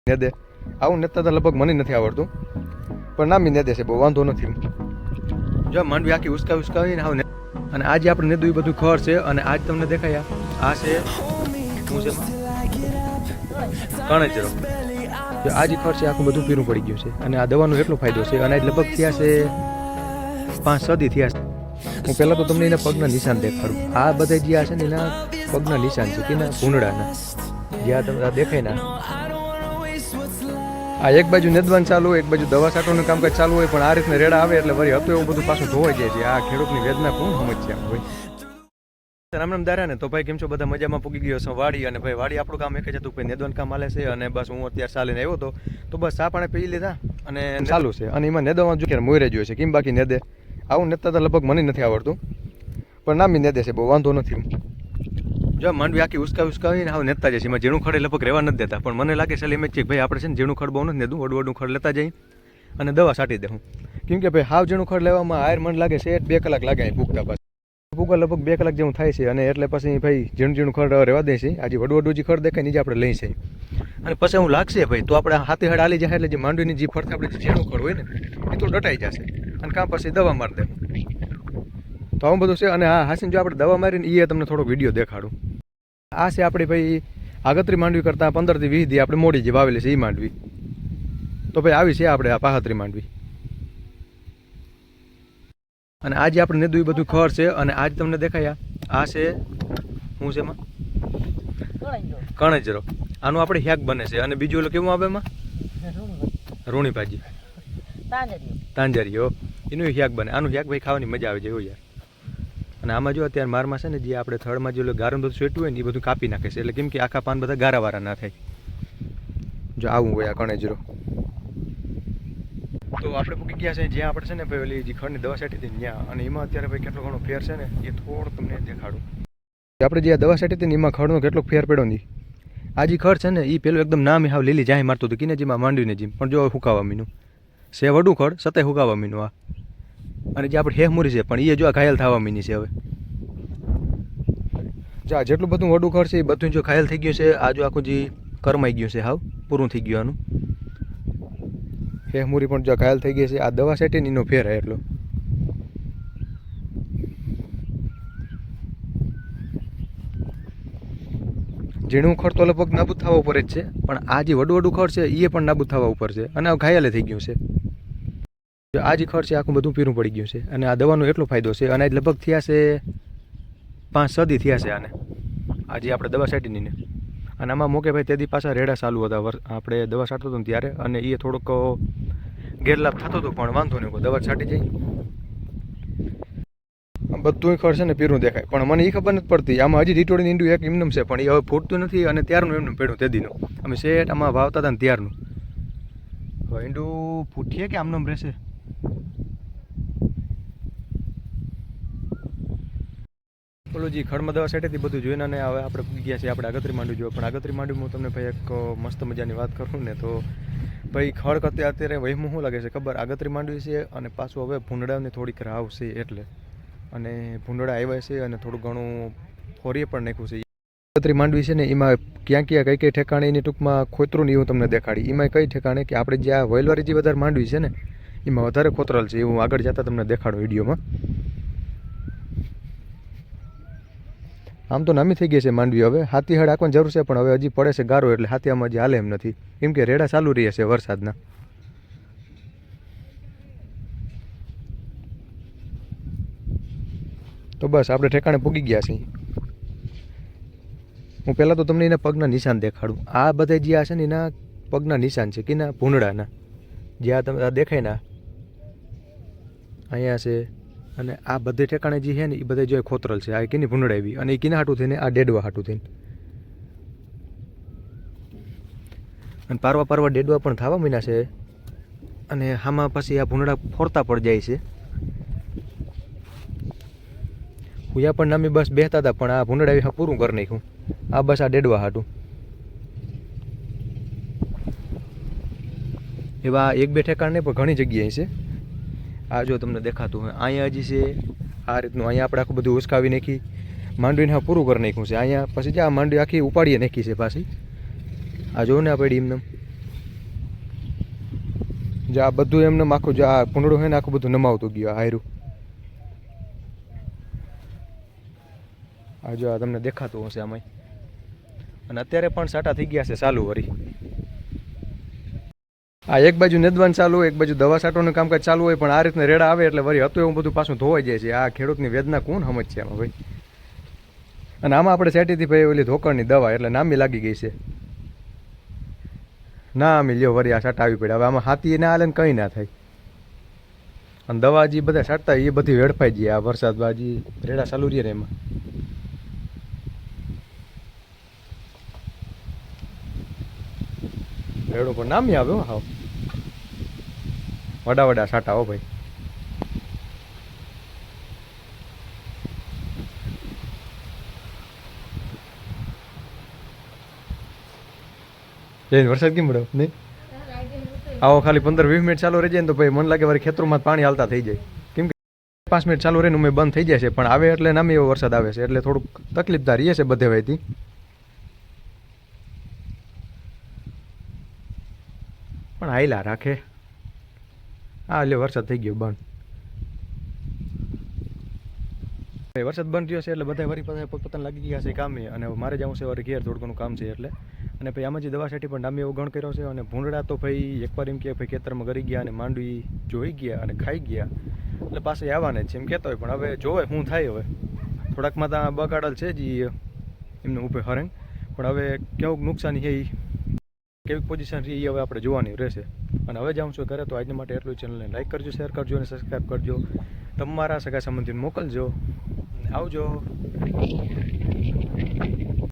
ને દે આવું નેતા તો લગભગ મને નથી આવડતું, પણ નામી ને દે છે, બહુ વાંધો નથી. જો માંડવી આખી ઉસકાવીને આવ. અને આજે આપણે નેદું એ બધું ખબર છે. અને આજ તમને દેખાયા આ છે શું છે કણજરો. આજ ખબર છે આખું બધું પીરું પડી ગયું છે. અને આ દવાનો એટલો ફાયદો છે. અને આજ લગભગ થયા છે 5-6 દી થયા છે. હું પહેલાં તો તમને એના પગના નિશાન દેખાડું. આ બધા જે છે ને એના પગના નિશાન છે કેના ભૂંડળાના, જ્યાં તમને દેખાય ને આ એક બાજુ નેદવાન ચાલુ હોય, એક બાજુ દવા છાંટવાનું કામકાજ ચાલુ હોય, પણ આ રીતના રેડા આવે એટલે વળી હતું એવું બધું પાછું ધોવાઈ જાય છે. આ ખેડૂતની વેદના કોણ સમજ્યા હોય. રામ રામ દારા ને તો ભાઈ કેમ છો બધા? મજામાં પૂગી ગયો છો વાડી. અને ભાઈ વાડી આપણું કામ એક જ હતું, ભાઈ નેદવાનું કામ હાલે છે. અને બસ હું અત્યારે ચાલીને આવ્યો હતો તો બસ ચા પાણી પી લીધા અને ચાલુ છે. અને એમાં નેદવામાં જો કે મોયરે જોયો છે કેમ બાકી નેદે આવું નેતા તો લગભગ મને નથી આવડતું, પણ નામી નેદે છે, બહુ વાંધો નથી. જો માંડવી આખી ઉસકાવીને હાવ નેતા જાય છે. એમાં ઝીણું ખડે લગભગ રહેવા નથી દેતા, પણ મને લાગે છે એમ જ છે ભાઈ આપણે છે ને ઝીણું ખડ બહુ નથી નેદું, વડું ખડ લેતા જઈ અને દવા છાંટી દઉં. કેમ કે ભાઈ હાવ ઝીણું ખડ લેવામાં હાર મને લાગે છે 2 કલાક લાગે પૂગતા. પાછું પૂગવા લગભગ 2 કલાક જેવું થાય છે. અને એટલે પછી ભાઈ ઝીણું ખડ રહેવા દે છે. આજે વડું જે ખડ દેખાય નીચે આપણે લઈ છે. અને પછી હું લાગશે ભાઈ તો આપણે હાથે હાડ હાલી જાય એટલે જે માંડવીની જે ફરતા આપણે જે ઝીણું ખડ હોય ને એ તો ડટાઈ જશે. અને કાં પછી દવા મારી દે તો આવું બધું છે. અને હા હાસીને જો આપણે દવા મારીને એ તમને થોડોક વિડીયો દેખાડું. આ છે આપણી ભાઈ આગતરી માંડવી કરતાં 15 થી 20 દી આપણે મોડી જે વાવેલી છે એ માંડવી. તો ભાઈ આવી છે આપણે આ પાહતરી માંડવી. અને આજે આપણે નેદું એ બધું ખબર છે. અને આજ તમને દેખાયા આ છે શું છે એમાં કણજરો. આનું આપણે શાક બને છે. અને બીજું ઓલું કેવું આવે એમાં રૂણી ભાજી તાંજરીઓ એનું શાક બને. આનું શાક ભાઈ ખાવાની મજા આવે છે એવું યાર. અને આમાં જો અત્યારે મારમાં છે ને જે આપણે થળમાં જે ગારું બધું સેટું હોય ને એ બધું કાપી નાખે છે. એટલે કેમ કે આખા પાન બધા ગારાવાળા ના થાય. જો આવું હોય આ કણજરો. તો આપણે પૂકી ગયા છે જ્યાં આપણે છે ને ભાઈ ઓલી જે ખડની દવા છાંટી હતી ત્યાં. અને એમાં અત્યારે ભાઈ કેટલો ઘણો ફેર છે ને એ થોડું તમને દેખાડું. આપણે જે દવા છાંટી હતી ને એમાં ખડનો કેટલો ફેર પડ્યો નહીં. આ જે ખડ છે ને એ પેલું એકદમ નામ હાવ લીલી જાહી મારતું હતું કિને જેમાં માંડવીને જીમ, પણ જો હુકાવા મીનું છે વડું ખડ સતાય હુકાવા મીનું આ. અને જે આપણે હેહમુરી છે પણ એ જો ઘાયલ થવા મીની છે હવે. જા જેટલું બધું વડું ખડ છે એ બધું જો ઘાયલ થઈ ગયું છે. આ જો આખું જે કરમાઈ ગયું છે હાવ પૂરું થઈ ગયું આનું. હેહમુરી પણ જો ઘાયલ થઈ ગઈ છે. આ દવા છાંટીને એનો ફેર હે એટલો. ઝીણું ખડ તો લગભગ નાબૂદ થવા ઉપર જ છે, પણ આ જે વડું ખડ છે એ પણ નાબૂદ થવા ઉપર છે. અને ઘાયલે થઈ ગયું છે. આ જે ખડ છે આખું બધું પીરું પડી ગયું છે. અને આ દવાનો એટલો ફાયદો છે. અને આજ લગભગ થયા છે 5-6 દી થયા છે આને આજે આપણે દવા છાંટીને ને. અને આમાં મોકે ભાઈ તેથી પાછા રેડા ચાલુ હતા આપણે દવા છાંટતો હતો ને ત્યારે. અને એ થોડોક ગેરલાભ થતો હતો પણ વાંધો નહીં, દવા છાંટી જાય બધું ખડ છે ને પીરું દેખાય. પણ મને એ ખબર નથી પડતી આમાં હજી રીટોડીનું ઈંડું એક એમનેમ છે પણ એ હવે ફૂટતું નથી. અને ત્યારનું એમનું પેડું તેદીનું અમે શેઠ આમાં વાવતા હતા ને ત્યારનું. હવે ઈંડું ફૂટીએ કે આમનામ રહેશે. ઓલું જે ખડમાં દવા છાંટી બધું જોઈને અને હવે આપણે પૂગી ગયા છીએ આપણે આગતરી માંડવી જોયો. પણ આગતરી માંડવીમાં હું તમને ભાઈ એક મસ્ત મજાની વાત કરું ને તો ભાઈ ખડ કરતે અત્યારે વહીમાં શું લાગે છે ખબર? આગતરી માંડવી છે અને પાછું હવે ભૂંડળાની થોડીક રાવ છે એટલે. અને ભૂંડળા આવ્યા છે અને થોડું ઘણું ફોરીએ પણ નાખ્યું છે. આગતરી માંડવી છે ને એમાં ક્યાં કઈ ઠેકાણે એની ટૂંકમાં ખોતરું ને એવું તમને દેખાડી. એમાં કઈ ઠેકાણે કે આપણે જે આ વયલવારી જે વધારે માંડવી છે ને એમાં વધારે ખોતરલ છે એવું આગળ જતાં તમને દેખાડું વિડીયોમાં. આમ તો નામી થઈ ગઈ છે માંડવી. હવે હાથી હાડ આંકવાની જરૂર છે પણ હવે હજી પડે છે ગારો એટલે હાથી આમાં હજી હાલે એમ નથી. કેમ કે રેડા ચાલુ રહે છે વરસાદના. તો બસ આપણે ઠેકાણે પૂગી ગયા છીએ. હું પહેલાં તો તમને એના પગના નિશાન દેખાડું. આ બધા જે છે ને એના પગના નિશાન છે કેના ભૂંડળાના, જ્યાં તમે દેખાય ને અહીંયા છે. અને આ બધે ઠેકાણે જે છે ને એ બધા જો ખોતરલ છે. આ કેની ભૂંડળાવી અને એ કિના હાટું થઈને આ ડેડવા હાટું થઈને. અને પારવા ડેડવા પણ થવા મીના છે. અને આમાં પછી આ ભૂંડળા ફોરતા પડી જાય છે. હુયા પણ નામી બસ બેહતા હતા પણ આ ભૂંડળાવી હા પૂરું કરી નાખ્યું. આ બસ આ ડેડવા હાટું. એવા 1-2 ઠેકાણ નહીં પણ ઘણી જગ્યાએ છે. આ જો તમને દેખાતું હોય અહીંયા હજી છે આ રીતનું. અહીંયા આપણે આખું બધું ઉસકાવી નાખી માંડવીને હા પૂરું કરી નાખ્યું છે. અહીંયા પછી જે આ માંડવી આખી ઉપાડીએ નાખી છે પાછી. આ જો ને આ પડી એમને જે આ બધું એમને આખું જે આ કુંડળું છે ને આખું બધું નમાવતું ગયું આ હાયરું. આ જો આ તમને દેખાતું હશે આમાં. અને અત્યારે પણ સાટા થઈ ગયા છે ચાલુ વરી. આ એક બાજુ નેદવાન ચાલુ હોય, એક બાજુ દવા છાંટવાનું કામકાજ ચાલુ હોય, પણ આ રીતના રેડા આવે એટલે વરી હતું એવું બધું પાછું ધોવાઈ જાય છે. આ ખેડૂતની વેદના કોણ સમજશે આમાં ભાઈ. અને આમાં આપણે છાંટીથી ભાઈ ઓલી ધોકણની દવા એટલે નામી લાગી ગઈ છે. ના આમી લ્યો વરી આ છાંટા આવી પડે. હવે આમાં હાથી ના હાલે ને કંઈ ના થાય. અને દવા જે બધા છાંટતા એ બધી વેડફાઈ જાય આ વરસાદ બાજી રેડા ચાલુ રહીએ ને એમાં. રેડો પણ નામી આવે હો હાવ. વડા વડા છાંટા હો ભાઈ. જઈને વરસાદ કેમ પડ્યો નહીં? આવો ખાલી 15-20 મિનિટ ચાલુ રહી જાય ને તો ભાઈ મને લાગે વળી ખેતરોમાં પાણી હાલતા થઈ જાય. કેમ કે 5 મિનિટ ચાલુ રહીને મેં બંધ થઈ જાય છે, પણ આવે એટલે નામી એવો વરસાદ આવે છે એટલે થોડુંક તકલીફદાર રહે છે બધે વાયથી. પણ હાઈલા રાખે. હા એટલે વરસાદ થઈ ગયો બંધ. વરસાદ બંધ થયો છે એટલે બધા વરી પોતાને લાગી ગયા છે કામે. અને મારે જવું છે વરી ઘેર થોડું ઘણું કામ છે એટલે. અને ભાઈ આમાં જે દવા છાંટી પણ નામી એવો ગણ કર્યો છે. અને ભૂંડડા તો ભાઈ એકવાર એમ કે ભાઈ ખેતરમાં ગરી ગયા અને માંડવી જોઈ ગયા અને ખાઈ ગયા એટલે પાછા આવવાને જ છે એમ કહેતા હોય. પણ હવે જોવે શું થાય. હવે થોડાકમાં ત્યાં બગાડેલ છે જ એમને ઉપર હરેંગ. પણ હવે કેવું નુકસાની છે એ કેવી પોઝિશન રહી એ હવે આપણે જોવાની રહેશે. અને હવે જાઉં છું ઘરે. તો આજના માટે એટલું. ચેનલને લાઈક કરજો, શેર કરજો અને સબસ્ક્રાઈબ કરજો. તમારા સગા સંબંધીને મોકલજો. આવજો.